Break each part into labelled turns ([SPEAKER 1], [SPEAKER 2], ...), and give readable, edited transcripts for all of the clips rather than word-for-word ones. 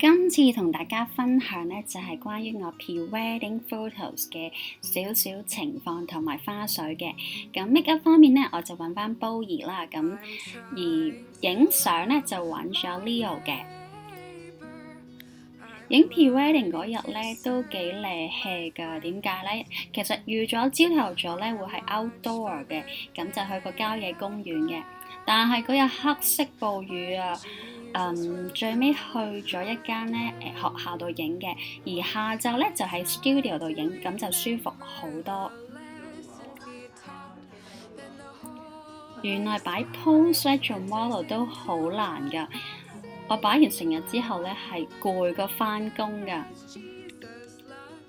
[SPEAKER 1] 今次同大家分享呢，就係關於我 pre-wedding photos 嘅少少情況同埋花絮嘅。咁 make up 方面呢，我就揾翻 Bowie 啦。咁而影相呢，就揾咗 Leo 嘅。影 pre-wedding 嗰日呢，都幾靚氣㗎。點解呢？其實預咗朝頭早呢會係 outdoor 嘅，咁就去個郊野公園嘅。但係嗰日黑色暴雨啊！最尾去咗一間學校度影嘅，而下晝咧就喺 studio 度影，咁就舒服好多。原來擺 pose 咧做 model 都好難㗎，我擺完成日之後咧係攰過返工㗎。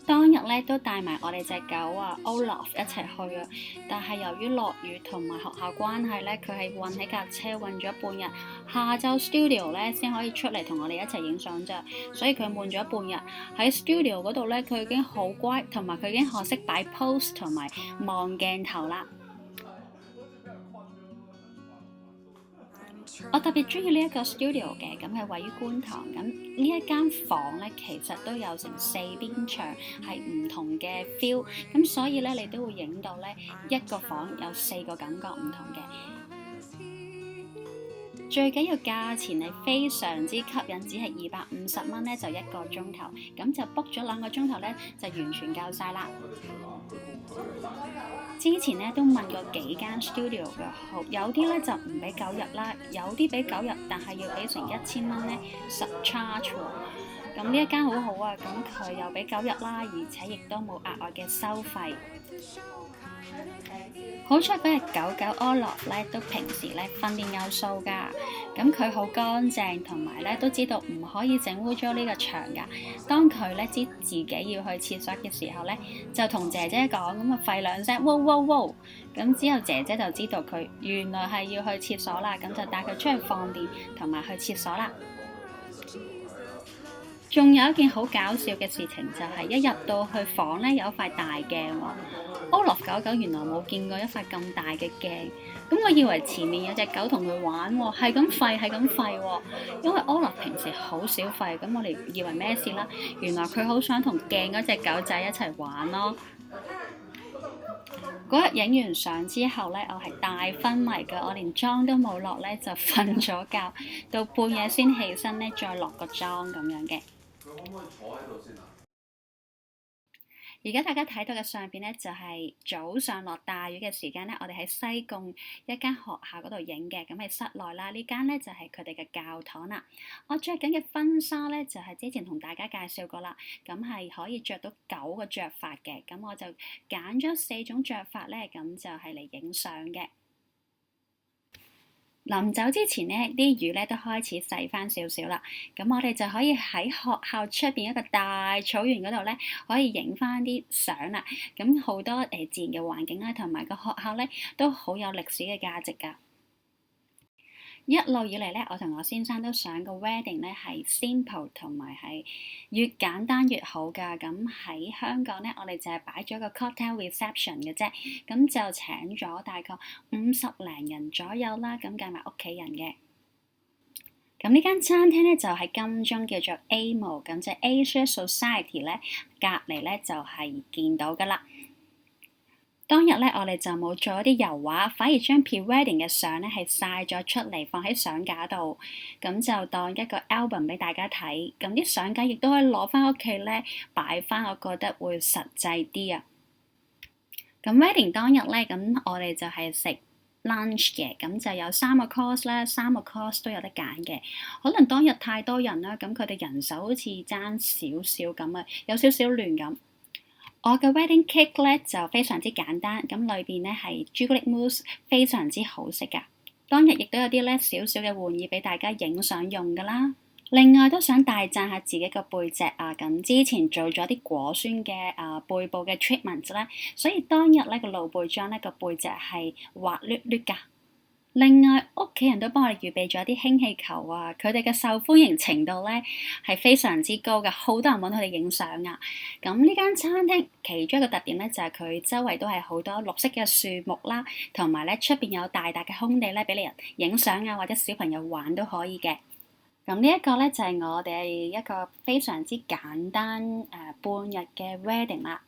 [SPEAKER 1] 當日咧都帶埋我哋隻狗啊 Olaf 一齊去啊，但係由於落雨同埋學校關係咧，佢係韞喺架車韞咗半日，下晝 studio 咧先可以出嚟同我哋一齊影相咋，所以佢悶咗半日喺 studio 嗰度咧，佢已經好乖，同埋佢已經學識擺 pose 同埋望鏡頭啦。我特別中意呢一個 studio 嘅，咁係位於觀塘。咁呢一間房咧，其實都有成4邊牆，係唔同嘅 feel。咁所以咧，你都會影到咧一個房有4個感覺唔同嘅。最緊要價錢係非常之吸引，只係250蚊咧就1個鐘頭，咁就 book 咗2個鐘頭咧就完全夠晒啦。之前咧都問過幾間 studio 嘅，有啲咧就唔俾9日啦，有啲俾9日，但係要俾成1000蚊咧實 charge 喎。咁呢一間好好啊，咁佢又俾9日啦，而且亦都冇額外嘅收費。好彩嗰日狗 Olaf 咧都平時咧訓練有素㗎，咁佢好乾淨，同埋咧都知道唔可以整污糟呢個牆㗎。當佢咧知自己要去廁所嘅時候咧，就同姐姐講，咁啊吠2聲，wow wow wow，咁之後姐姐就知道佢原來係要去廁所啦，咁就帶佢出去放電同埋去廁所啦。仲有一件好搞笑嘅事情就係一入到去房咧有塊大鏡喎。Olaf 狗原來冇見過一塊咁大嘅鏡，咁我以為前面有隻狗同佢玩喎，係咁吠喎。因為 Olaf 平時好少吠，咁我哋以為咩事啦？原來佢好想同鏡嗰隻狗仔一齊玩咯。嗰日影完相之後咧，我係大昏迷㗎，我連妝都冇落咧就瞓咗覺，到半夜先起身咧再落個妝咁樣嘅。佢可唔可以坐喺度先啊？而家大家睇到嘅相片咧，就係早上落大雨嘅時間咧，我哋喺西貢一間學校嗰度影嘅，咁喺室內啦。呢間咧就係佢哋嘅教堂啦。我着緊嘅婚紗咧，就係之前同大家介紹過啦，咁係可以着到9個着法嘅，咁我就揀咗4種着法咧，咁就係嚟影相嘅。臨走之前呢啲雨咧都開始細翻少少啦，咁我哋就可以喺學校出邊一個大草原嗰度咧，可以影翻啲相啦。咁好多自然嘅環境啦，同埋個學校咧都好有歷史嘅價值㗎。一路以嚟咧，我同我先生都想個 wedding 咧係 simple 同埋係越簡單越好㗎。咁喺香港咧，我哋就係擺咗個 cocktail reception 嘅啫，咁就請咗大概50零人左右啦，咁計埋屋企人嘅。咁呢間餐廳咧就喺金鐘叫做 Amo， 咁就 Asia Society 咧隔離咧就係見到㗎啦。當日咧，我哋就冇做一啲油畫，反而將 pre-wedding 嘅相咧係曬咗出嚟，放喺相架度，咁就當一個 album 俾大家睇。咁啲相架亦都可以攞翻屋企咧擺翻，我覺得會實際啲啊。咁 wedding 當日咧，咁我哋就係食 lunch 嘅，咁就有3個 course 啦，3個 course 都有得揀嘅。可能當日太多人啦，咁佢哋人手好似爭少少咁啊，有少少亂咁。我嘅 wedding cake 咧就非常之簡單，咁裏邊咧係朱古力 mousse，非常之好食㗎。當日亦都有啲咧少少嘅玩意俾大家影相用㗎啦。另外都想大讚下自己個背脊啊，咁之前做咗啲果酸嘅背部嘅 treatment 啦，所以當日咧個露背裝咧個背脊係滑捋捋㗎。另外屋企人都幫我哋預備咗啲氫氣球啊，佢哋嘅受歡迎程度咧係非常之高嘅，好多人揾佢哋影相啊。咁呢間餐廳其中一個特點咧就係佢周圍都係好多綠色嘅樹木啦，同埋咧出邊有大大嘅空地咧俾你人影相啊，或者小朋友玩都可以嘅。咁呢一個咧就係我哋一個非常之簡單半日嘅 wedding 啦。